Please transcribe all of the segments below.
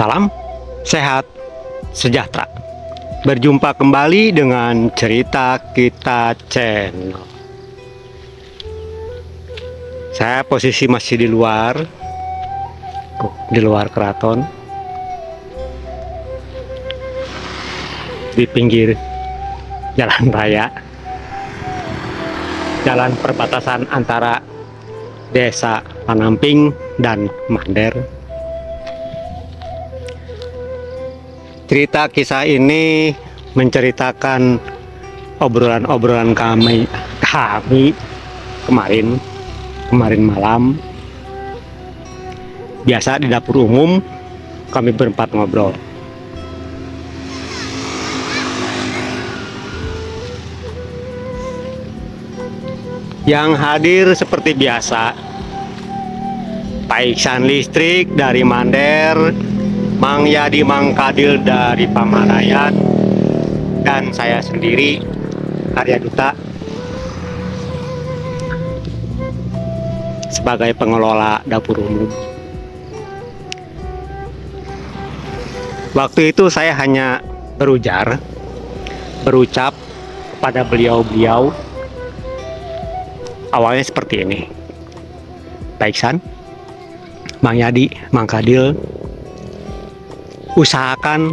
Salam sehat sejahtera. Berjumpa kembali dengan Cerita Kita Channel. Saya posisi masih di luar keraton, di pinggir jalan raya, jalan perbatasan antara Desa Panamping dan Mander. Cerita kisah ini menceritakan obrolan-obrolan kami kemarin malam. Biasa di dapur umum kami berempat ngobrol. Yang hadir seperti biasa, Pak Iksan Listrik dari Mander, Mang Yadi Mang Kadil dari Pamalayan, dan saya sendiri, Arya Duta, sebagai pengelola dapur umum. Waktu itu saya hanya berucap kepada beliau-beliau awalnya seperti ini: Pak Iksan, Mang Yadi, Mang Kadil, usahakan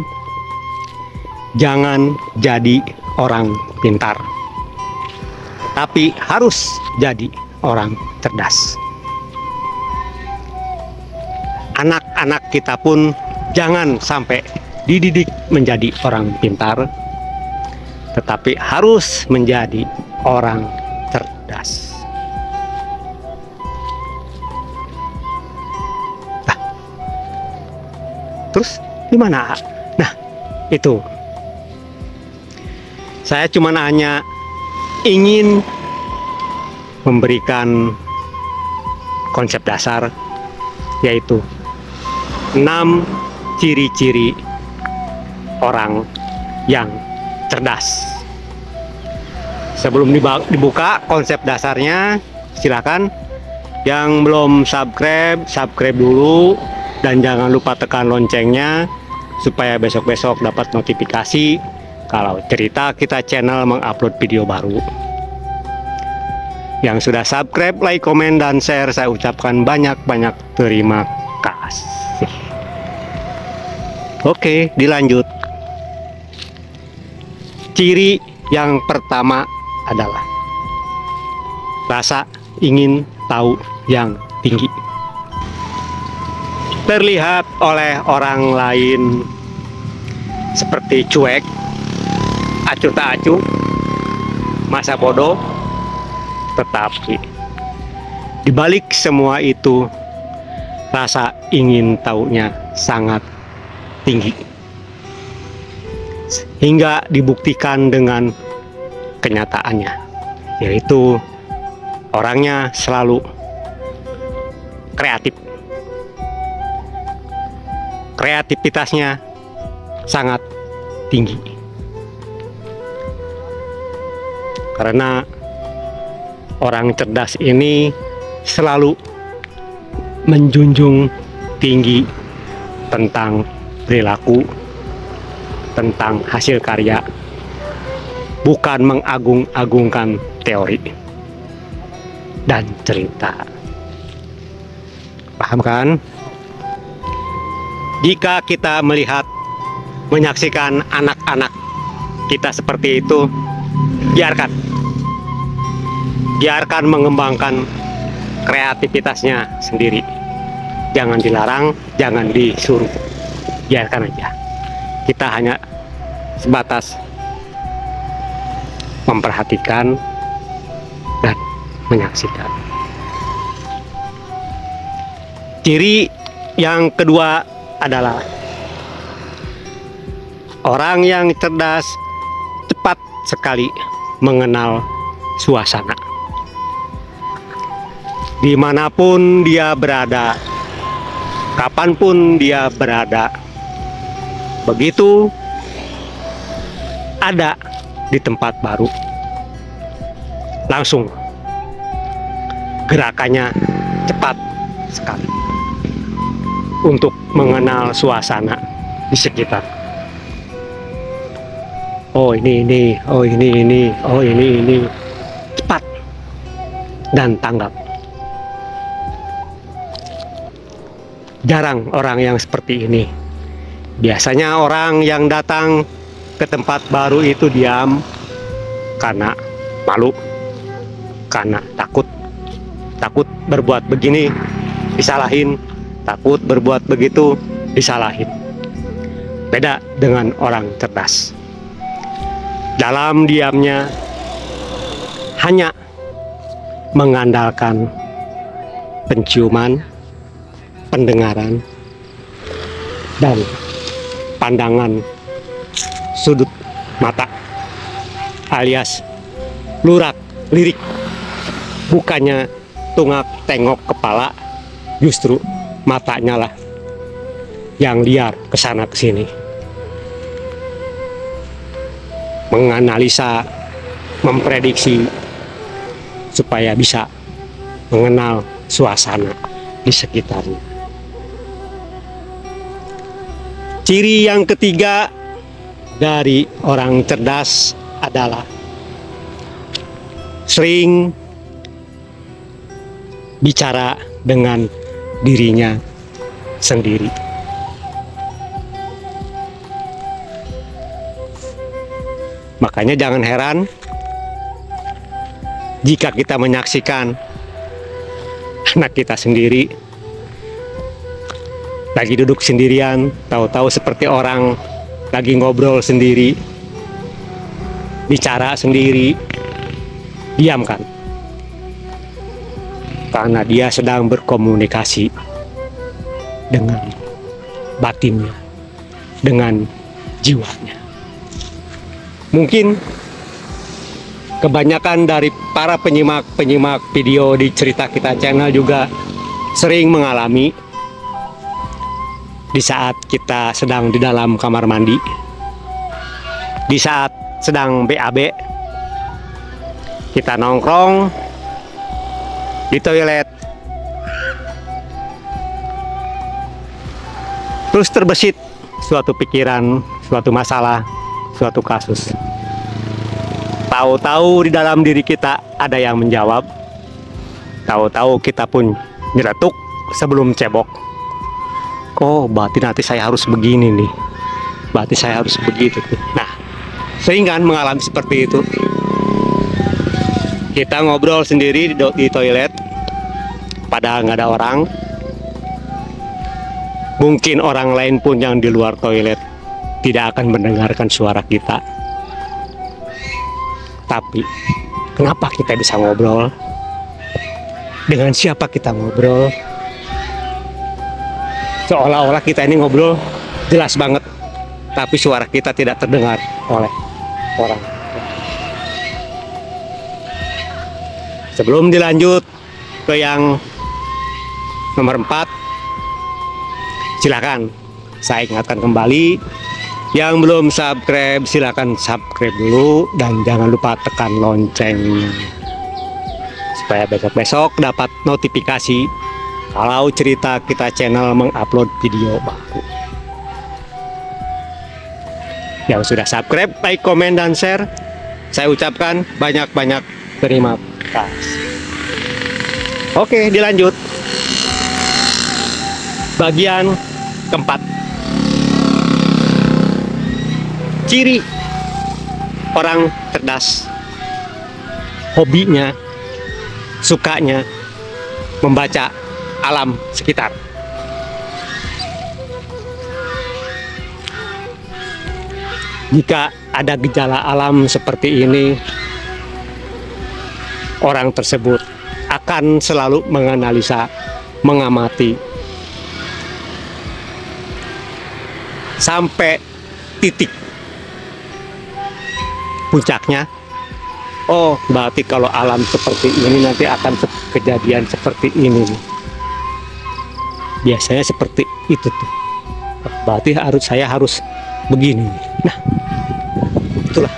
jangan jadi orang pintar, tapi harus jadi orang cerdas. Anak-anak kita pun jangan sampai dididik menjadi orang pintar, tetapi harus menjadi orang cerdas. Terus gimana? Nah, itu saya cuma hanya ingin memberikan konsep dasar, yaitu 6 ciri-ciri orang yang cerdas. Sebelum dibuka konsep dasarnya, silakan yang belum subscribe dulu, dan jangan lupa tekan loncengnya supaya besok-besok dapat notifikasi kalau Cerita Kita Channel mengupload video baru. Yang sudah subscribe, like, komen, dan share, saya ucapkan banyak-banyak terima kasih. Oke, dilanjut. Ciri yang pertama adalah rasa ingin tahu yang tinggi. Terlihat oleh orang lain seperti cuek, acuh tak acuh, masa bodoh, tetapi dibalik semua itu rasa ingin tahunya sangat tinggi, hingga dibuktikan dengan kenyataannya, yaitu orangnya selalu kreatif. Kreativitasnya sangat tinggi, karena orang cerdas ini selalu menjunjung tinggi tentang perilaku, tentang hasil karya, bukan mengagung-agungkan teori dan cerita. Paham kan? Jika kita menyaksikan anak-anak kita seperti itu, biarkan mengembangkan kreativitasnya sendiri. Jangan dilarang, jangan disuruh, biarkan aja. Kita hanya sebatas memperhatikan dan menyaksikan. Ciri yang kedua adalah orang yang cerdas cepat sekali mengenal suasana. Dimanapun dia berada, kapanpun dia berada, begitu ada di tempat baru, langsung gerakannya cepat sekali. untuk mengenal suasana di sekitar. Oh ini, oh ini, oh ini. Cepat dan tanggap. Jarang orang yang seperti ini. Biasanya orang yang datang ke tempat baru itu diam karena malu, karena takut berbuat begini disalahin, takut berbuat begitu disalahin. Beda dengan orang cerdas. Dalam diamnya hanya mengandalkan penciuman, pendengaran, dan pandangan sudut mata alias lurak-lirik. Bukannya tungak tengok kepala, justru matanya lah yang liar kesana kesini, menganalisa, memprediksi supaya bisa mengenal suasana di sekitarnya. Ciri yang ketiga dari orang cerdas adalah sering bicara dengan dirinya sendiri. Makanya jangan heran jika kita menyaksikan anak kita sendiri lagi duduk sendirian, tahu-tahu seperti orang lagi ngobrol sendiri, bicara sendiri, diam kan? Karena dia sedang berkomunikasi dengan batinnya, dengan jiwanya. Mungkin kebanyakan dari para penyimak video di Cerita Kita channel juga sering mengalami di saat kita sedang di dalam kamar mandi, di saat sedang BAB, kita nongkrong di toilet, terus terbesit suatu pikiran, suatu masalah, suatu kasus. Tahu-tahu di dalam diri kita ada yang menjawab, tahu-tahu kita pun nyeletuk sebelum cebok. Oh, berarti nanti saya harus begini nih, berarti saya harus begitu tuh. Nah, sering kan mengalami seperti itu. Kita ngobrol sendiri di toilet, padahal nggak ada orang. Mungkin orang lain pun yang di luar toilet tidak akan mendengarkan suara kita. Tapi kenapa kita bisa ngobrol? Dengan siapa kita ngobrol? Seolah-olah kita ini ngobrol jelas banget, tapi suara kita tidak terdengar oleh orang. Sebelum dilanjut ke yang nomor 4, silakan saya ingatkan kembali, yang belum subscribe silakan subscribe dulu, dan jangan lupa tekan loncengnya supaya besok-besok dapat notifikasi kalau Cerita Kita channel mengupload video baru. Yang sudah subscribe, like, komen, dan share, saya ucapkan banyak-banyak terima kasih. Oke, dilanjut. Bagian keempat. Ciri orang cerdas, hobinya, sukanya membaca alam sekitar. Jika ada gejala alam seperti ini, orang tersebut akan selalu menganalisa, mengamati, sampai titik puncaknya. Oh, berarti kalau alam seperti ini nanti akan kejadian seperti ini. Biasanya seperti itu tuh. Berarti saya harus begini. Nah, itulah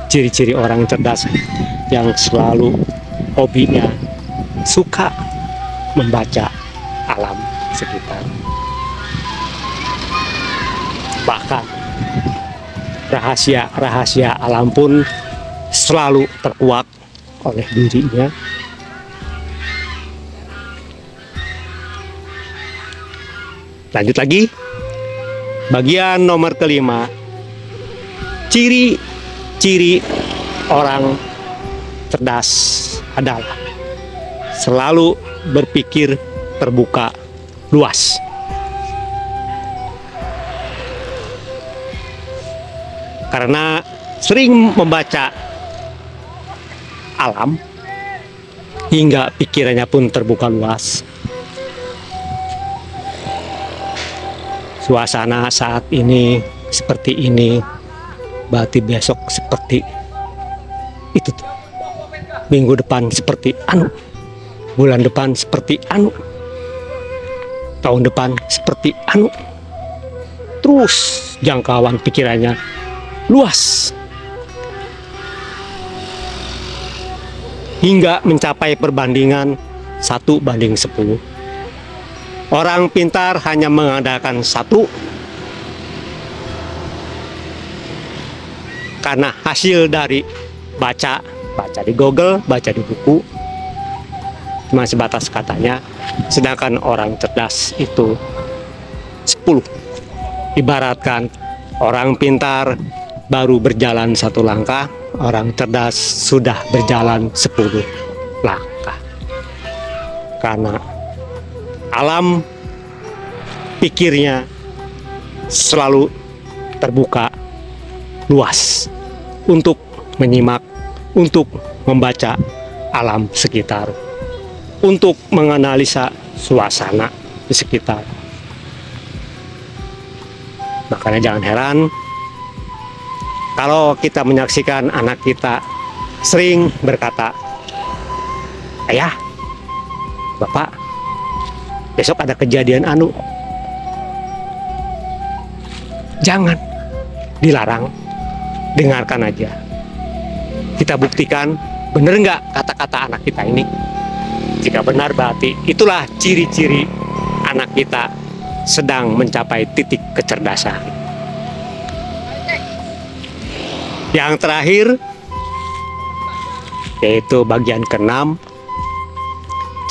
ciri-ciri orang cerdas yang selalu hobinya suka membaca alam sekitar. Bahkan rahasia-rahasia alam pun selalu terkuak oleh dirinya. Lanjut lagi, bagian nomor kelima, ciri-ciri orang cerdas adalah selalu berpikir terbuka luas. Karena sering membaca alam hingga pikirannya pun terbuka luas. Suasana saat ini seperti ini, berarti besok seperti itu tuh. Minggu depan seperti anu, bulan depan seperti anu, tahun depan seperti anu. Terus jangkauan pikirannya luas hingga mencapai perbandingan 1:10. Orang pintar hanya mengandalkan satu, karena hasil dari baca di Google, baca di buku, cuma sebatas katanya. Sedangkan orang cerdas itu 10. Ibaratkan orang pintar baru berjalan 1 langkah, orang cerdas sudah berjalan 10 langkah. Karena alam pikirnya selalu terbuka luas untuk menyimak, untuk membaca alam sekitar, untuk menganalisa suasana di sekitar. Makanya jangan heran kalau kita menyaksikan anak kita sering berkata, "Ayah, Bapak, besok ada kejadian anu." Jangan dilarang, dengarkan aja. Kita buktikan benar nggak kata-kata anak kita ini. Jika benar berarti itulah ciri-ciri anak kita sedang mencapai titik kecerdasan. Yang terakhir yaitu bagian ke-6,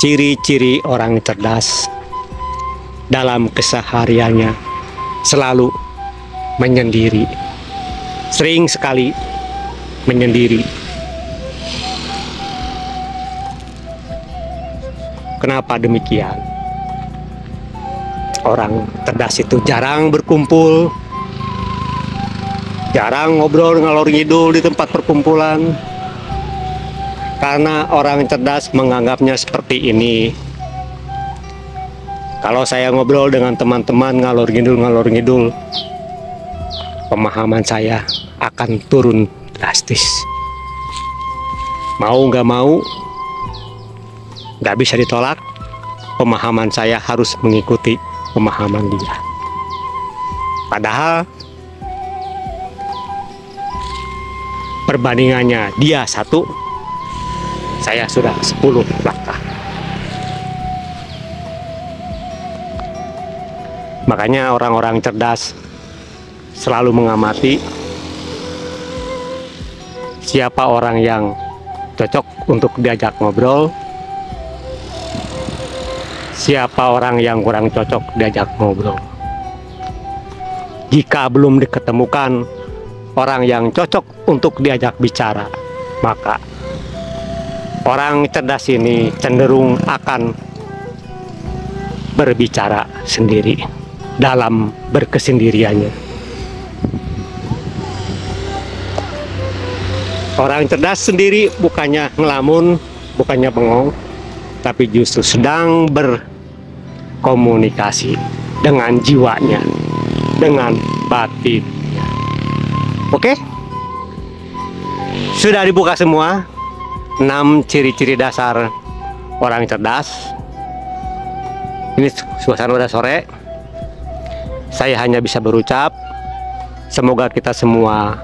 ciri-ciri orang cerdas dalam kesehariannya selalu menyendiri. Sering sekali menyendiri. Kenapa demikian? Orang cerdas itu jarang berkumpul, jarang ngobrol ngalor ngidul di tempat perkumpulan. Karena orang cerdas menganggapnya seperti ini. Kalau saya ngobrol dengan teman-teman ngalor ngidul, pemahaman saya akan turun drastis. Mau nggak mau, nggak bisa ditolak. Pemahaman saya harus mengikuti pemahaman dia. Padahal perbandingannya dia 1, saya sudah 10 langkah. Makanya orang-orang cerdas selalu mengamati siapa orang yang cocok untuk diajak ngobrol, siapa orang yang kurang cocok diajak ngobrol. Jika belum diketemukan orang yang cocok untuk diajak bicara, maka orang cerdas ini cenderung akan berbicara sendiri dalam berkesendiriannya. Orang cerdas sendiri bukannya ngelamun, bukannya bengong, tapi justru sedang berkomunikasi dengan jiwanya, dengan batinnya. Oke? Sudah dibuka semua 6 ciri-ciri dasar orang cerdas. Ini suasana udah sore. Saya hanya bisa berucap, semoga kita semua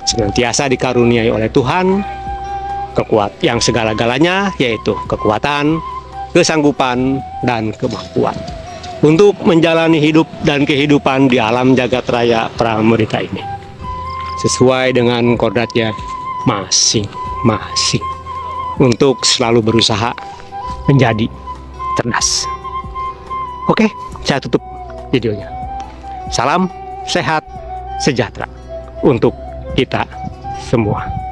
senantiasa dikaruniai oleh Tuhan yang segala-galanya, yaitu kekuatan, kesanggupan, dan kemampuan. untuk menjalani hidup dan kehidupan di alam jagat raya Pramurita ini sesuai dengan kodratnya masing-masing untuk selalu berusaha menjadi cerdas. Oke, saya tutup videonya. Salam sehat sejahtera untuk kita semua.